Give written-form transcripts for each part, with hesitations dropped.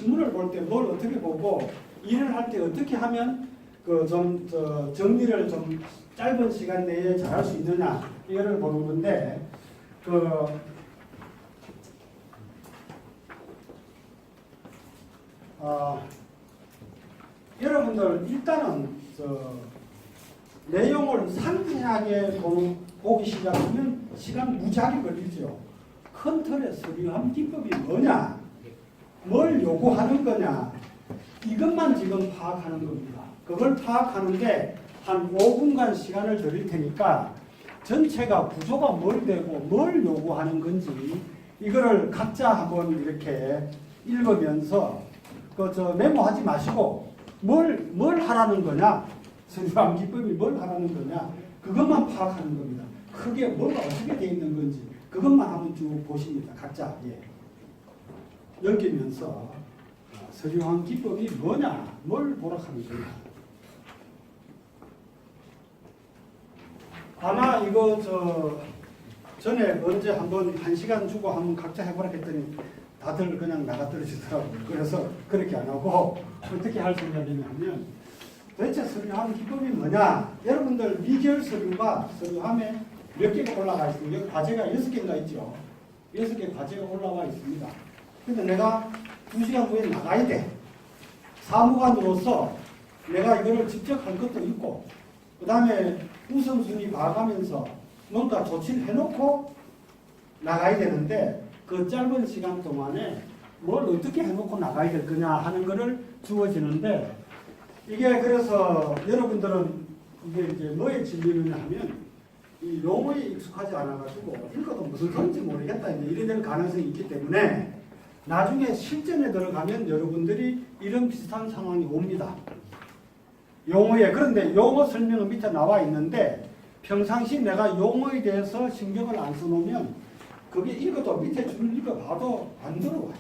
신문을 볼 때 뭘 어떻게 보고 일을 할 때 어떻게 하면 그 좀 정리를 좀 짧은 시간 내에 잘할 수 있느냐 이거를 보는 건데 여러분들 일단은 내용을 상세하게 보기 시작하면 시간 무지하게 걸리죠. 큰 틀의 서류함 기법이 뭐냐, 뭘 요구하는 거냐, 이것만 지금 파악하는 겁니다. 그걸 파악하는데 한 5분간 시간을 드릴 테니까 전체가 구조가 뭘 되고 뭘 요구하는 건지 이거를 각자 한번 이렇게 읽으면서 메모하지 마시고 뭘 하라는 거냐, 서류함 기법이 뭘 하라는 거냐, 그것만 파악하는 겁니다. 크게 뭐가 어떻게 되어 있는 건지 그것만 한번 쭉 보십니다. 각자. 예. 여기면서 서류함 기법이 뭐냐, 뭘 보라 하는 거냐. 아마 이거 전에 언제 한번 1시간 주고 한번 각자 해보라 했더니 다들 그냥 나가 떨어지더라고요. 그래서 그렇게 안 하고 어떻게 할 생각이냐면 도대체 서류함 기법이 뭐냐. 여러분들 미결 서류가 서류함에 몇 개가 올라가 있습니다. 여기 과제가 6개인가 있죠. 6개 과제가 올라와 있습니다. 근데 내가 2시간 후에 나가야 돼. 사무관으로서 내가 이거를 직접 할 것도 있고 그 다음에 우선순위 봐가면서 뭔가 조치를 해놓고 나가야 되는데 그 짧은 시간 동안에 뭘 어떻게 해놓고 나가야 될 거냐 하는 거를 주어지는데 이게 그래서 여러분들은 이게 이제 뭐에 질리느냐 하면 이 용어에 익숙하지 않아가지고 읽어도 무슨 소리인지 모르겠다 이래 될 가능성이 있기 때문에 나중에 실전에 들어가면 여러분들이 이런 비슷한 상황이 옵니다. 용어에 그런데 용어 설명은 밑에 나와 있는데 평상시 내가 용어에 대해서 신경을 안 써놓으면 그게 읽어도 밑에 줄 읽어봐도 안 들어와요.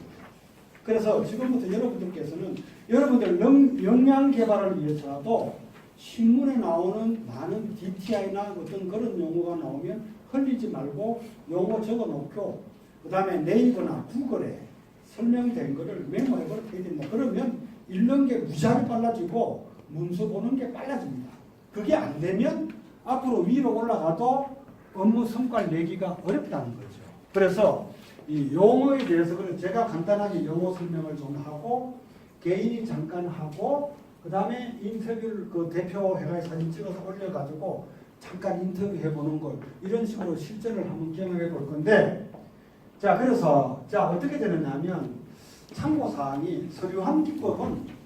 그래서 지금부터 여러분들께서는 여러분들 역량 개발을 위해서라도 신문에 나오는 많은 DTI나 어떤 그런 용어가 나오면 흘리지 말고 용어 적어놓고 그 다음에 네이버나 구글에 설명된 거를 메모해버려 해야 된다. 그러면 읽는 게 무지하게 빨라지고 문서 보는 게 빨라집니다. 그게 안 되면 앞으로 위로 올라가도 업무 성과를 내기가 어렵다는 거죠. 그래서 이 용어에 대해서 제가 간단하게 용어 설명을 좀 하고 개인이 잠깐 하고 그 다음에 인터뷰를 그 대표회가에 사진 찍어서 올려가지고 잠깐 인터뷰 해보는 걸 이런 식으로 실전을 한번 경험해 볼 건데 자 그래서 자 어떻게 되느냐면 참고사항이 서류함 기법은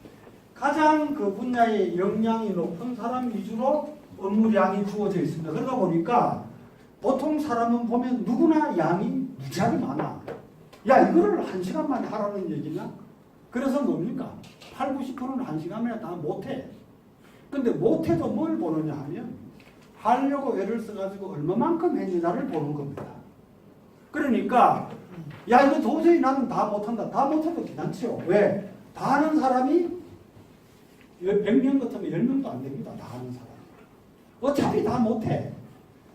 가장 그 분야의 역량이 높은 사람 위주로 업무량이 주어져 있습니다. 그러다 보니까 보통 사람은 보면 누구나 양이 무지하게 많아. 야 이거를 1시간 만에 하라는 얘기냐? 그래서 뭡니까? 8, 90%는 1시간 만에 다 못해. 근데 못해도 뭘 보느냐 하면 하려고 애를 써가지고 얼마만큼 했느냐를 보는 겁니다. 그러니까 야 이거 도저히 나는 다 못한다. 다 못해도 괜찮지요. 왜? 다 하는 사람이 100명 같으면 10명도 안 됩니다. 다 하는 사람. 어차피 다 못해.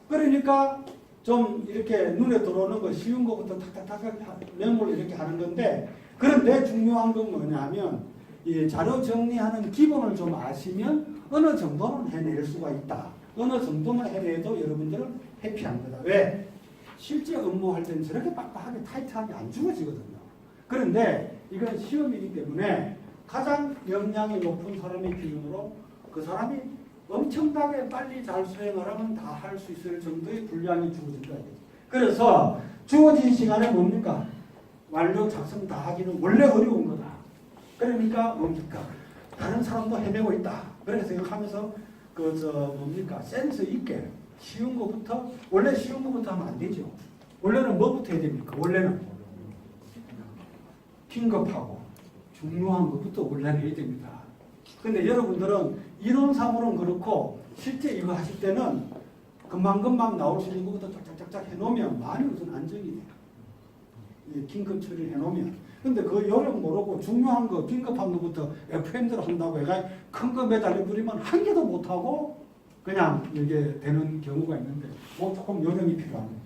그러니까 좀 이렇게 눈에 들어오는 거 쉬운 것부터 탁탁탁 메모를 이렇게 하는 건데 그런데 중요한 건 뭐냐면 이 자료 정리하는 기본을 좀 아시면 어느 정도는 해낼 수가 있다. 어느 정도만 해내도 여러분들은 해피한 거다. 왜? 실제 업무할 때는 저렇게 빡빡하게 타이트하게 안 주어지거든요. 그런데 이건 시험이기 때문에 가장 역량이 높은 사람의 기준으로 그 사람이 엄청나게 빨리 잘 수행을 하면 다 할 수 있을 정도의 분량이 주어진다. 그래서 주어진 시간에 뭡니까? 완료 작성 다 하기는 원래 어려운 거다. 그러니까 뭡니까? 다른 사람도 해내고 있다. 그렇게 생각하면서 뭡니까? 센스 있게 쉬운 것부터 원래 쉬운 것부터 하면 안 되죠. 원래는 뭐부터 해야 됩니까? 원래는 긴급하고 중요한 것부터 원래는 해야 됩니다. 근데 여러분들은 이론상으로는 그렇고 실제 이거 하실 때는 금방금방 나올 수 있는 것부터 쫙쫙쫙 해놓으면 많이 우선 안정이 돼요. 긴급 처리를 해놓으면. 근데 그 요령 모르고 중요한 거, 긴급한 것부터 FM대로 한다고 해가 큰 거 매달려 버리면 한 개도 못하고 그냥 이게 되는 경우가 있는데 뭐 조금 요령이 필요합니다.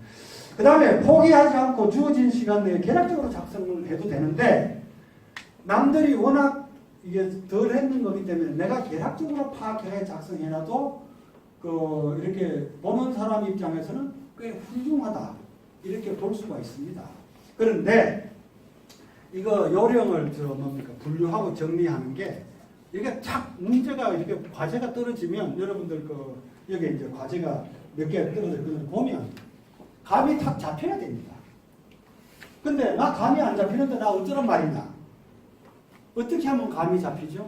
그 다음에 포기하지 않고 주어진 시간 내에 계략적으로 작성을 해도 되는데 남들이 워낙 이게 덜 했는 거기 때문에 내가 계략적으로 파악해 작성해놔도 이렇게 보는 사람 입장에서는 꽤 훌륭하다 이렇게 볼 수가 있습니다. 그런데 이거 요령을 분류하고 정리하는 게 이게 착 문제가 이렇게 과제가 떨어지면 여러분들 여기 이제 과제가 몇 개 떨어졌거든요. 보면 감이 탁 잡혀야 됩니다. 근데 나 감이 안 잡히는데 나 어쩌란 말이냐? 어떻게 하면 감이 잡히죠?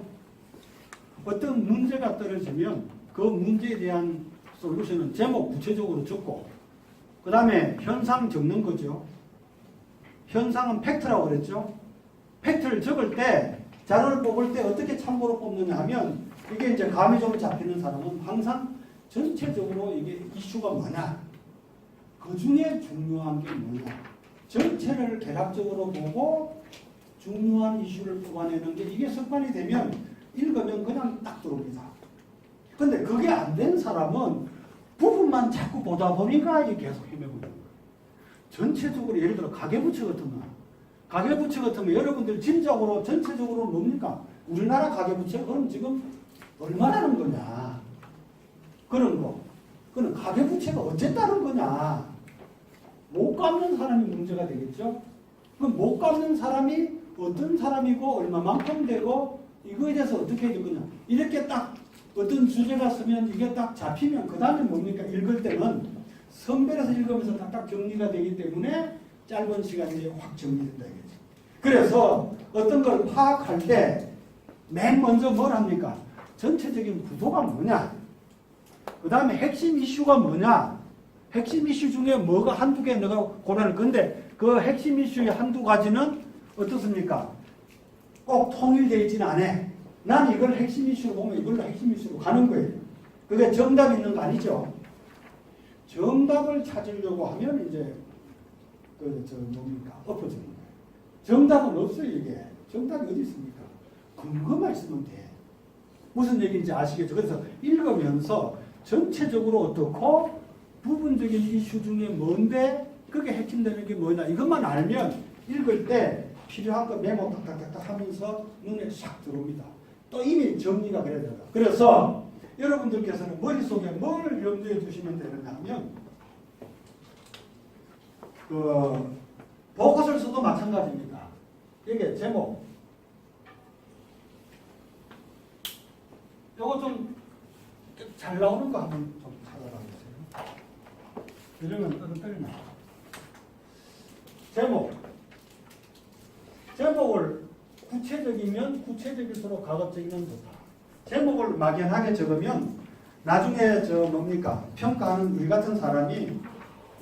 어떤 문제가 떨어지면 그 문제에 대한 솔루션은 제목 구체적으로 적고 그 다음에 현상 적는 거죠. 현상은 팩트라고 그랬죠. 팩트를 적을 때 자료를 뽑을 때 어떻게 참고로 뽑느냐 하면 이게 이제 감이 좀 잡히는 사람은 항상 전체적으로 이게 이슈가 뭐냐, 그 중에 중요한 게 뭐냐, 전체를 개략적으로 보고 중요한 이슈를 뽑아내는 게 이게 습관이 되면 읽으면 그냥 딱 들어옵니다. 근데 그게 안 된 사람은 부분만 자꾸 보다 보니까 이게 계속 헤매고 있는 거예요. 전체적으로 예를 들어 가계부채 같으면 가계부채 같으면 여러분들 진짜로 전체적으로 뭡니까? 우리나라 가계부채가 그럼 지금 얼마라는 거냐? 그런 거. 그는 가계부채가 어쨌다는 거냐? 못 갚는 사람이 문제가 되겠죠? 그럼 못 갚는 사람이 어떤 사람이고 얼마만큼 되고 이거에 대해서 어떻게 해야 될 거냐? 이렇게 딱 어떤 주제가 쓰면 이게 딱 잡히면 그 다음에 뭡니까? 읽을 때는 선별해서 읽으면서 딱딱 정리가 되기 때문에 짧은 시간에 확 정리된다 이거죠. 그래서 어떤 걸 파악할 때 맨 먼저 뭘 합니까? 전체적인 구도가 뭐냐? 그 다음에 핵심 이슈가 뭐냐? 핵심 이슈 중에 뭐가 한두 개 내가 고려할 건데 그 핵심 이슈의 한두 가지는 어떻습니까? 꼭 통일되어 있지는 않아. 난 이걸 핵심 이슈로 보면 이걸로 핵심 이슈로 가는 거예요. 그게 정답이 있는 거 아니죠? 정답을 찾으려고 하면 이제 엎어지는 거예요. 정답은 없어요, 이게. 정답이 어디 있습니까? 근거만 있으면 돼. 무슨 얘기인지 아시겠죠? 그래서 읽으면서 전체적으로 어떻고 부분적인 이슈 중에 뭔데 그게 핵심되는 게 뭐냐 이것만 알면 읽을 때 필요한 거 메모 딱딱딱 하면서 눈에 샥 들어옵니다. 또 이미 정리가 그래야 된다. 그래서 여러분들께서는 머릿속에 뭘 염두에 두시면 되느냐 하면 보고서에서도 마찬가지입니다. 이게 제목 요거 좀 잘 나오는 거 한번 좀 찾아봐주세요. 이러면 떨어뜨리나. 제목을 구체적이면 구체적일수록 가급적이면 좋다. 제목을 막연하게 적으면 나중에 평가하는 우리 같은 사람이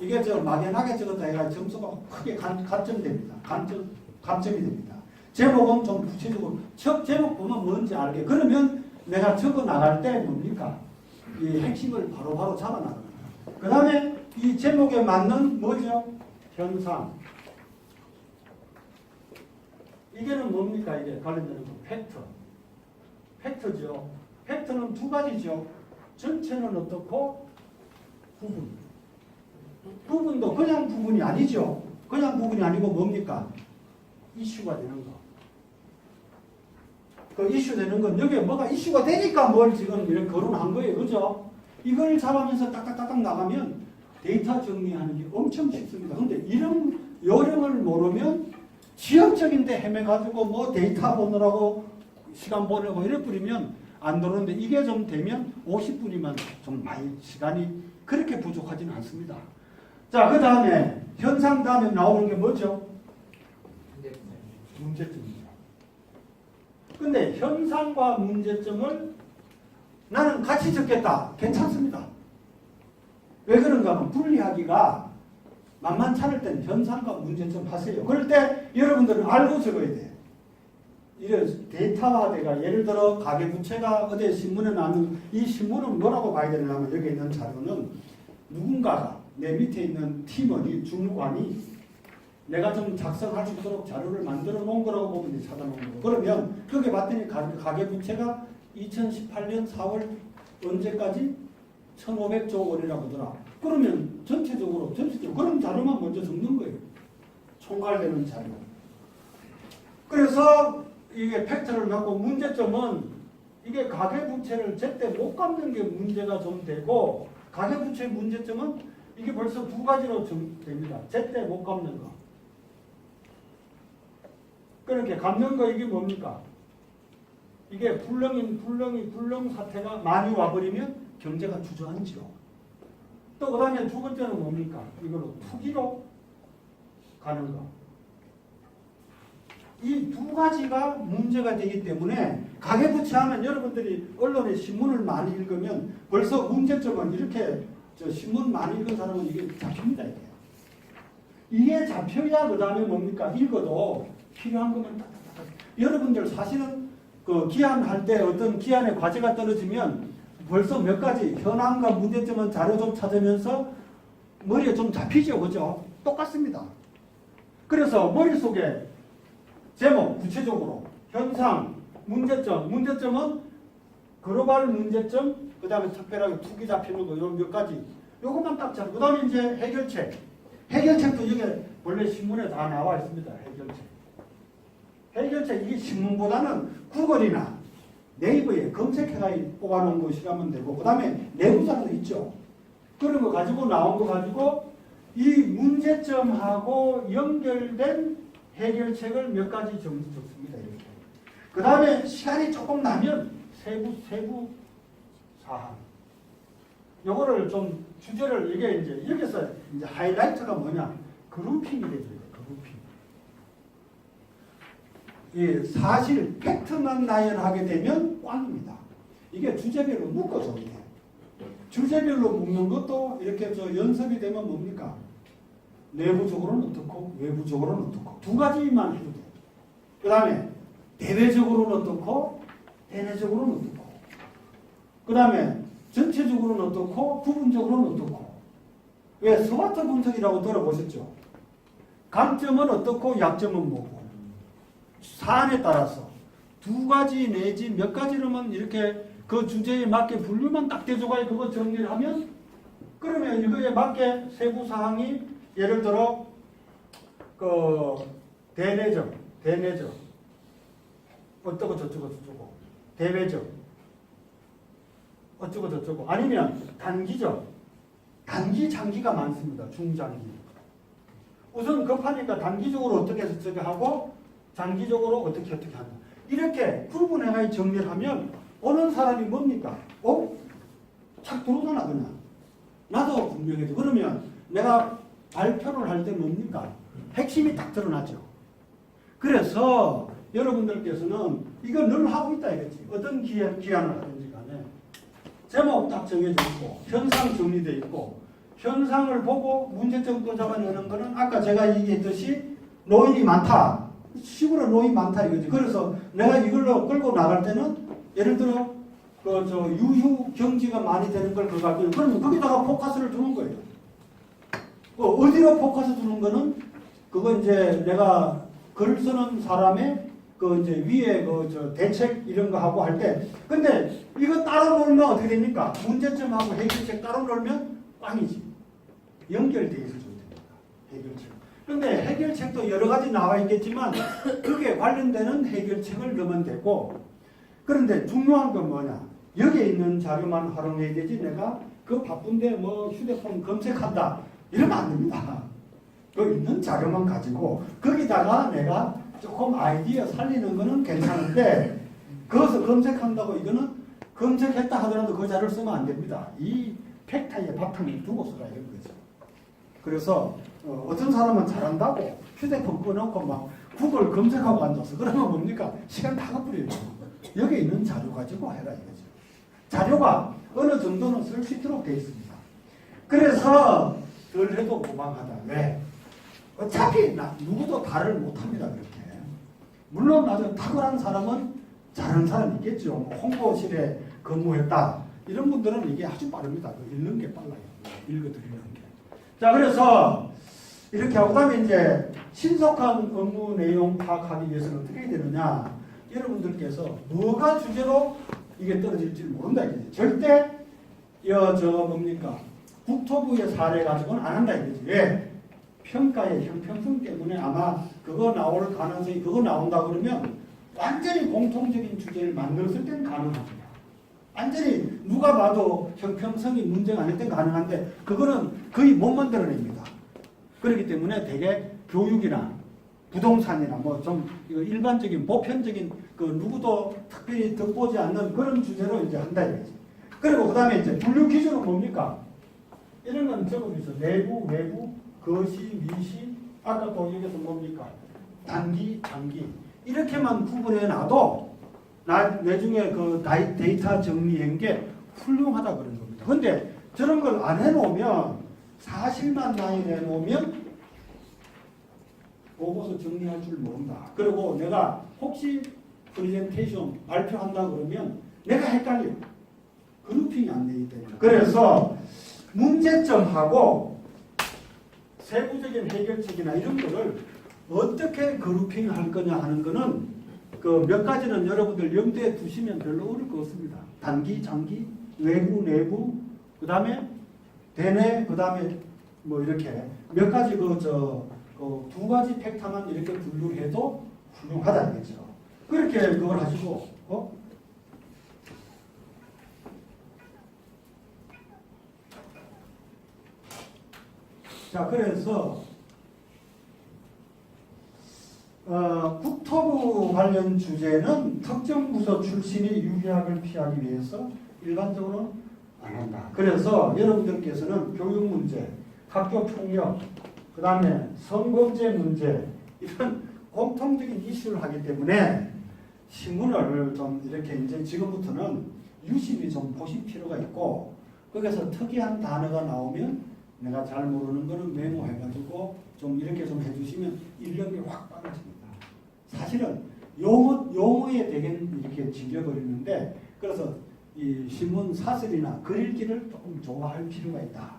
이게 막연하게 적었다 해가 점수가 크게 감점이 됩니다. 감점이 됩니다. 제목은 좀 구체적으로 제목 보면 뭔지 알게. 그러면 내가 적어 나갈 때 뭡니까? 이 핵심을 바로바로 잡아 나갑니다. 그 다음에 이 제목에 맞는 뭐죠? 현상. 이게는 뭡니까? 이게 관련되는 거. 팩트죠. 팩트는 두 가지죠. 전체는 어떻고 부분. 부분도 그냥 부분이 아니죠. 그냥 부분이 아니고 뭡니까? 이슈가 되는 거. 그 이슈 되는 건 여기에 뭐가 이슈가 되니까 뭘 지금 이렇게 거론한 거예요. 그죠? 이걸 잡으면서 딱딱딱딱 나가면 데이터 정리하는 게 엄청 쉽습니다. 근데 이런 요령을 모르면 지역적인데 헤매가지고 뭐 데이터 보느라고 시간 보내고 이래 뿌리면 안 들어오는데 이게 좀 되면 50분이면 좀 많이 시간이 그렇게 부족하지는 않습니다. 자, 그 다음에 현상 다음에 나오는 게 뭐죠? 문제점이죠. 근데 현상과 문제점을 나는 같이 적겠다. 괜찮습니다. 왜 그런가 하면 분리하기가 만만찮을 때는 현상과 문제점 하세요. 그럴 때 여러분들은 알고 적어야 돼. 이래 데이터화돼가 예를 들어 가계부채가 어디 신문에 나오는 이 신문은 뭐라고 봐야 되냐 하면 여기 있는 자료는 누군가가 내 밑에 있는 팀원이 주무관이 내가 좀 작성할 수 있도록 자료를 만들어 놓은 거라고 보면 이제 찾아놓은 거고. 그러면 그게 봤더니 가계부채가 2018년 4월 언제까지 1,500조 원이라고 하더라. 그러면 전체적으로 그런 자료만 먼저 적는 거예요. 총괄되는 자료. 그래서 이게 팩트를 갖고 문제점은 이게 가계부채를 제때 못 갚는 게 문제가 좀 되고 가계부채 문제점은 이게 벌써 두 가지로 됩니다. 제때 못 갚는 거. 그렇게 갚는 거 이게 뭡니까? 이게 불능 사태가 많이 와버리면 경제가 주저앉죠. 또 그 다음에 두 번째는 뭡니까? 이걸로 투기로 가는 거. 이 두 가지가 문제가 되기 때문에 가계부채하면 여러분들이 언론에 신문을 많이 읽으면 벌써 문제점은 이렇게 신문 많이 읽은 사람은 이게 잡힙니다. 이게 잡혀야 그 다음에 뭡니까? 읽어도 필요한 것만 딱딱딱. 여러분들 사실은 그 기한할 때 어떤 기한의 과제가 떨어지면 벌써 몇 가지 현황과 문제점은 자료 좀 찾으면서 머리에 좀 잡히죠. 그죠? 똑같습니다. 그래서 머릿속에 제목, 구체적으로, 현상, 문제점은 글로벌 문제점, 그 다음에 특별하게 투기 잡히는 거, 요 몇 가지. 요것만 딱 잡고, 그 다음에 이제 해결책. 해결책도 여기 원래 신문에 다 나와 있습니다. 해결책, 이게 신문보다는 구글이나 네이버에 검색해가 뽑아놓은 것이라면 되고, 그 다음에 내부자료도 있죠. 그런 거 가지고 나온 거 가지고 이 문제점하고 연결된 해결책을 몇 가지 적습니다. 이렇게. 그 다음에 시간이 조금 나면 세부 사항. 요거를 좀 주제를 이게 이제 여기서 이제 하이라이트가 뭐냐? 그룹핑이 되죠. 그룹핑. 이 사실 팩트만 나열하게 되면 꽝입니다. 이게 주제별로 묶어서 이게. 주제별로 묶는 것도 이렇게 연습이 되면 뭡니까? 내부적으로는 어떻고 외부적으로는 어떻고 두 가지만 해도 돼요. 그 다음에 대외적으로는 어떻고 대내적으로는 어떻고 그 다음에 전체적으로는 어떻고 부분적으로는 어떻고. 왜 스와트 분석이라고 들어보셨죠? 강점은 어떻고 약점은 뭐고 사안에 따라서 두 가지 내지 몇 가지로만 이렇게 그 주제에 맞게 분류만 딱 대줘가 그거 정리를 하면 그러면 이거에 맞게 세부 사항이 예를 들어 그 대내적 어쩌고 저쩌고 대외적 어쩌고 저쩌고 아니면 단기적 단기 장기가 많습니다. 중장기. 우선 급하니까 단기적으로 어떻게 해서 저기 하고 장기적으로 어떻게 한다. 이렇게 구분해가 정리를 하면 오는 사람이 뭡니까? 착 들어오잖아 그냥. 나도 분명해져. 그러면 내가 발표를 할 때 뭡니까? 핵심이 딱 드러나죠. 그래서 여러분들께서는 이거 늘 하고 있다 이거지. 어떤 기한을 하든지 간에 제목 딱 정해져 있고 현상 정리되어 있고 현상을 보고 문제점도 잡아내는 거는 아까 제가 얘기했듯이 노인이 많다. 시골에 노인이 많다 이거지. 그래서 내가 이걸로 끌고 나갈 때는 예를 들어 유휴 경지가 많이 되는 걸 그거 갖고 그러면 거기다가 포커스를 두는 거예요. 어디로 포커스 두는 거는 그거 이제 내가 글 쓰는 사람의 그 이제 위에 대책 이런 거 하고 할 때 근데 이거 따로 놀면 어떻게 됩니까? 문제점하고 해결책 따로 놀면 꽝이지. 연결되어 있어야 됩니다. 해결책. 근데 해결책도 여러 가지 나와 있겠지만 그게 관련되는 해결책을 넣으면 되고 그런데 중요한 건 뭐냐? 여기에 있는 자료만 활용해야 되지 내가 그 바쁜데 휴대폰 검색한다. 이러면 안 됩니다. 그 있는 자료만 가지고 거기다가 내가 조금 아이디어 살리는 거는 괜찮은데 그것을 검색한다고 이거는 검색했다 하더라도 그 자료를 쓰면 안 됩니다. 이 팩트에 바탕을 두고 써야 되는 거죠. 그래서 어떤 사람은 잘한다고 휴대폰 꺼놓고 막 구글 검색하고 앉아서 그러면 뭡니까? 시간 다 가버려요. 여기 있는 자료 가지고 해라 이거죠. 자료가 어느 정도는 쓸 수 있도록 되어 있습니다. 그래서 덜 해도 무방하다. 왜? 어차피 누구도 달을 못합니다. 그렇게. 물론 나중에 탁월한 사람은 잘하는 사람이 있겠죠. 홍보실에 근무했다. 이런 분들은 이게 아주 빠릅니다. 읽는 게 빨라요. 읽어드리는 게. 자, 그래서 이렇게 하고 그다음에 이제 신속한 업무 내용 파악하기 위해서는 어떻게 해야 되느냐. 여러분들께서 뭐가 주제로 이게 떨어질지 모른다. 이거지. 절대 뭡니까? 국토부의 사례 가지고는 안 한다 이거지. 왜? 평가의 형평성 때문에 아마 그거 나올 가능성이 그거 나온다 그러면 완전히 공통적인 주제를 만들었을 땐 가능합니다. 완전히 누가 봐도 형평성이 문제가 아닐 땐 가능한데 그거는 거의 못 만들어냅니다. 그렇기 때문에 대개 교육이나 부동산이나 뭐 좀 일반적인 보편적인 그 누구도 특별히 득보지 않는 그런 주제로 이제 한다 이거지. 그리고 그 다음에 이제 분류 기준은 뭡니까? 이런 건 적어져 있어. 내부, 외부, 거시, 미시, 아까 또 여기서 뭡니까? 단기, 장기. 이렇게만 구분해 놔도 나중에 그 데이터 정리한 게 훌륭하다 그런 겁니다. 근데 저런 걸 안 해놓으면 사실만 많이 내놓으면 보고서 정리할 줄 모른다. 그리고 내가 혹시 프레젠테이션 발표한다 그러면 내가 헷갈려. 그룹핑이 안 되기 때문에. 그래서 문제점하고 세부적인 해결책이나 이런 거를 어떻게 그룹핑할 거냐 하는 거는 그 몇 가지는 여러분들 염두에 두시면 별로 어려울 거 없습니다. 단기, 장기, 외부, 내부, 그 다음에 대내, 그 다음에 뭐 이렇게 몇 가지 두 가지 팩터만 이렇게 분류해도 훌륭하다 이거죠. 그렇게 그걸 하시고 자, 그래서 국토부 관련 주제는 특정 부서 출신의 유기학을 피하기 위해서 일반적으로 안 한다. 그래서 여러분들께서는 교육 문제, 학교 폭력, 그 다음에 성범죄 문제 이런 공통적인 이슈를 하기 때문에 신문을 좀 이렇게 이제 지금부터는 유심히 좀 보실 필요가 있고 거기서 특이한 단어가 나오면 내가 잘 모르는 거는 메모해가지고 좀 이렇게 좀 해주시면 인력이 확 빨라집니다. 사실은 용어에 되게 이렇게 질려버리는데 그래서 이 신문 사설이나 글읽기를 조금 좋아할 필요가 있다.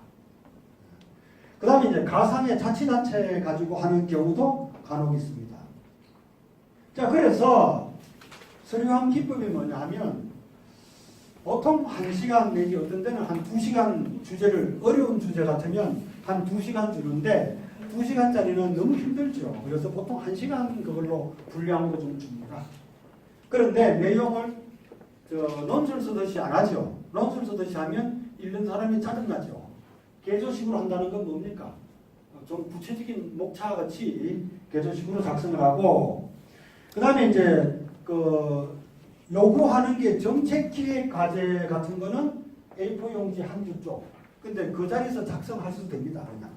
그 다음에 이제 가상의 자치단체 가지고 하는 경우도 간혹 있습니다. 자, 그래서 서류함 기법이 뭐냐 하면 보통 1시간 내지 어떤 때는 한 2시간 주제를 어려운 주제 같으면 한 2시간 주는데 2시간짜리는 너무 힘들죠. 그래서 보통 1시간 그걸로 분량으로 좀 줍니다. 그런데 내용을 논술 쓰듯이 안 하죠. 논술 쓰듯이 하면 읽는 사람이 짜증나죠. 개조식으로 한다는 건 뭡니까? 좀 구체적인 목차같이 개조식으로 작성을 하고 그 다음에 이제 요구하는 게 정책기획 과제 같은 거는 A4 용지 한 줄 쪽. 근데 그 자리에서 작성하셔도 됩니다. 그냥.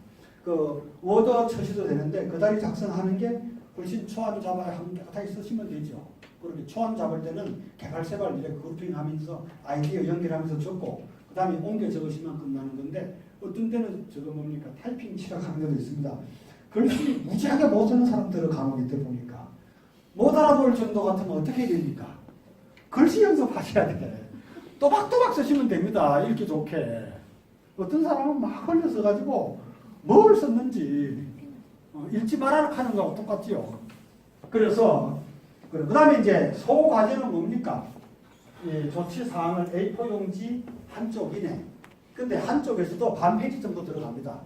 워드 쳐셔도 되는데 그 자리 작성하는 게 훨씬 초안 잡아야 한다고 쓰시면 되죠. 그렇게 초안 잡을 때는 개발세발 이렇게 그룹핑하면서 아이디어 연결하면서 적고 그 다음에 옮겨 적으시면 끝나는 건데 어떤 때는 저거 뭡니까 타이핑 치락하는 데도 있습니다. 글씨 무지하게 못 쓰는 사람들을 간혹 이때 보니까 못 알아볼 정도 같으면 어떻게 됩니까? 글씨 연습하셔야 돼. 또박또박 쓰시면 됩니다. 읽기 좋게. 어떤 사람은 막 흘려 써가지고 뭘 썼는지 읽지 말아라 하는 거하고 똑같지요. 그래서 그 다음에 이제 소과제는 뭡니까? 이 조치사항을 A4 용지 한쪽 이내. 근데 한쪽에서도 반 페이지 정도 들어갑니다.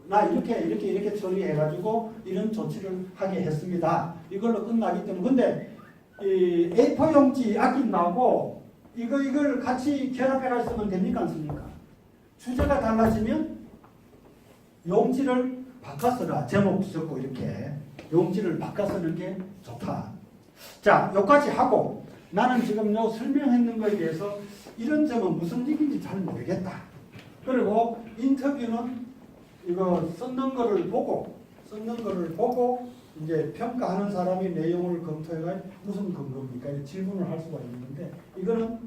나 이렇게 처리해가지고 이런 조치를 하게 했습니다. 이걸로 끝나기 때문에. 근데 이 A4 용지 아낀다고 이걸 같이 결합해가 쓰면 됩니까? 안 씁니까? 주제가 달라지면 용지를 바꿔 써라. 제목 적고 이렇게 용지를 바꿔 쓰는 게 좋다. 자, 여기까지 하고 나는 지금 설명했는 거에 대해서 이런 점은 무슨 얘기인지 잘 모르겠다. 그리고 인터뷰는 이거 썼는 거를 보고 이제 평가하는 사람이 내용을 검토해가 무슨 근거입니까? 질문을 할 수가 있는데 이거는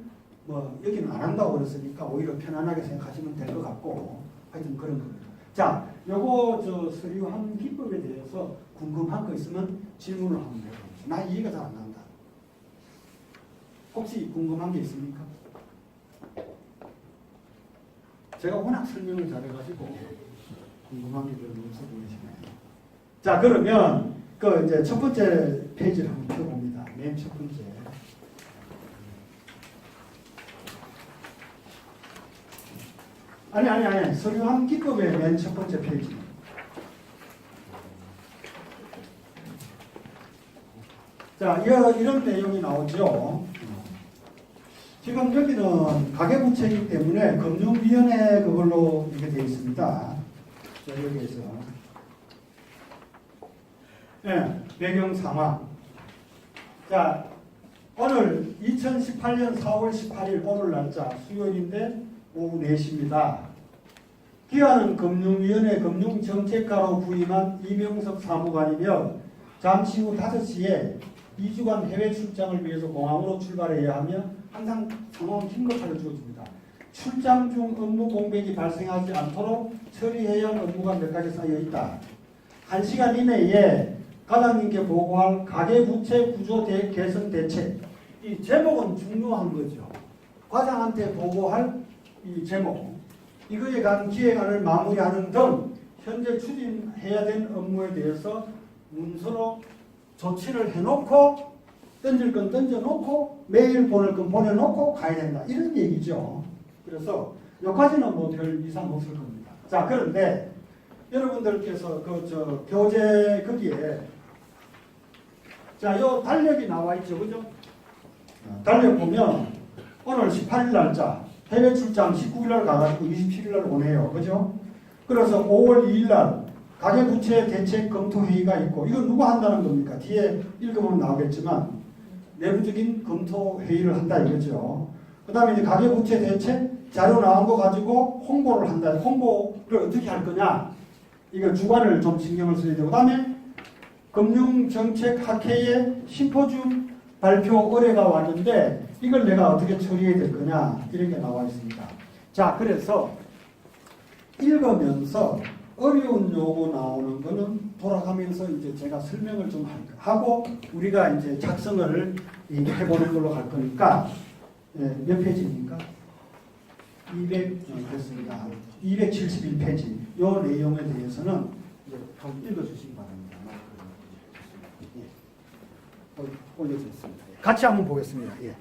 뭐 여기는 안 한다고 그랬으니까 오히려 편안하게 생각하시면 될 것 같고 하여튼 그런 겁니다. 자, 요거 서류함 기법에 대해서 궁금한 거 있으면 질문을 한번 해보세요. 나 이해가 잘 안 난다. 혹시 궁금한 게 있습니까? 제가 워낙 설명을 잘해가지고 궁금한 게 별로 없어 보이시네요. 자, 그러면 이제 첫 번째 페이지를 한번 펴봅니다. 맨 첫 번째. 아니. 서류함 기법의 맨 첫 번째 페이지. 자, 이런 내용이 나오죠. 지금 여기는 가계부채이기 때문에 금융위원회 그걸로 이렇게 되어 있습니다. 자, 여기에서. 네, 배경 상황. 자, 오늘 2018년 4월 18일 오늘 날짜 수요일인데 오후 4시입니다. 기아는 금융위원회 금융정책가로 부임한 이명석 사무관이며 잠시 후 5시에 2주간 해외 출장을 위해서 공항으로 출발해야 하며 항상 상황 긴급하게 주어집니다. 출장 중 업무 공백이 발생하지 않도록 처리해야 할 업무가 몇 가지 쌓여 있다. 1시간 이내에 과장님께 보고할 가계부채 구조 개선 대책. 이 제목은 중요한 거죠. 과장한테 보고할 이 제목. 이거에 관한 기획안을 마무리하는 등 현재 추진해야 될 업무에 대해서 문서로 조치를 해놓고 던질 건 던져놓고 메일 보낼 건 보내놓고 가야 된다. 이런 얘기죠. 그래서 여기까지는 뭐 별 이상 없을 겁니다. 자, 그런데 여러분들께서 교재 거기에 자, 요 달력이 나와 있죠. 그죠? 달력 보면 오늘 18일 날짜 해외 출장 19일 날 가가지고 27일 날 오네요. 그죠? 그래서 5월 2일 날 가계부채 대책 검토 회의가 있고 이건 누가 한다는 겁니까? 뒤에 읽어보면 나오겠지만 내부적인 검토 회의를 한다 이거죠. 그 다음에 이제 가계부채 대책 자료 나온 거 가지고 홍보를 한다. 홍보를 어떻게 할 거냐? 이거 주관을 좀 신경을 써야 되고, 그 다음에 금융정책학회의 심포지움 발표 의뢰가 왔는데 이걸 내가 어떻게 처리해야 될 거냐 이런 게 나와 있습니다. 자, 그래서 읽으면서 어려운 용어 나오는 거는 돌아가면서 이제 제가 설명을 좀 하고 우리가 이제 작성을 해보는 걸로 갈 거니까 몇 페이지입니까? 200됐습니다. 271페이지. 이 내용에 대해서는 이제 한번 읽어주시기 바랍니다. 올려주셨습니다. 같이 한번 보겠습니다. 예.